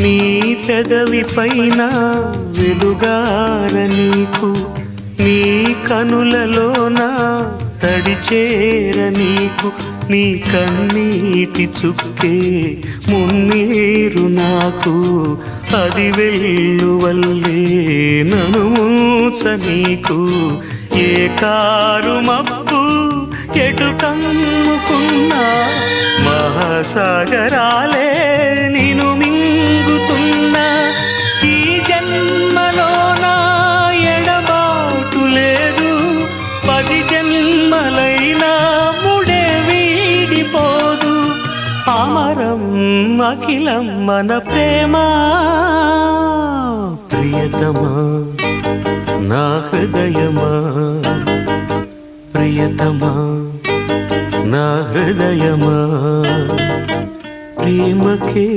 నీ పెదవి పైన వెలుగార నీకు, నీ కనులలోన తడిచేర నీకు, నీ కన్నీటి చుక్కే మున్నీరు నాకు, అది వెల్లువల్లే నన్ను ముంచ నీకు. ఏ కారు మబ్బు ఎటు కమ్ముకున్నా మహాసాగరాలే నిన్ను మింగుతున్నా. ఈ జన్మలోన ఎడబాటు లేదు, 10 జన్మలైనా ముడే వీడిపోదు. అమరం అఖిలం మన ప్రేమ. ప్రియతమా నా హృదయమా, ప్రియతమా నా హృదయమా, ప్రేమకే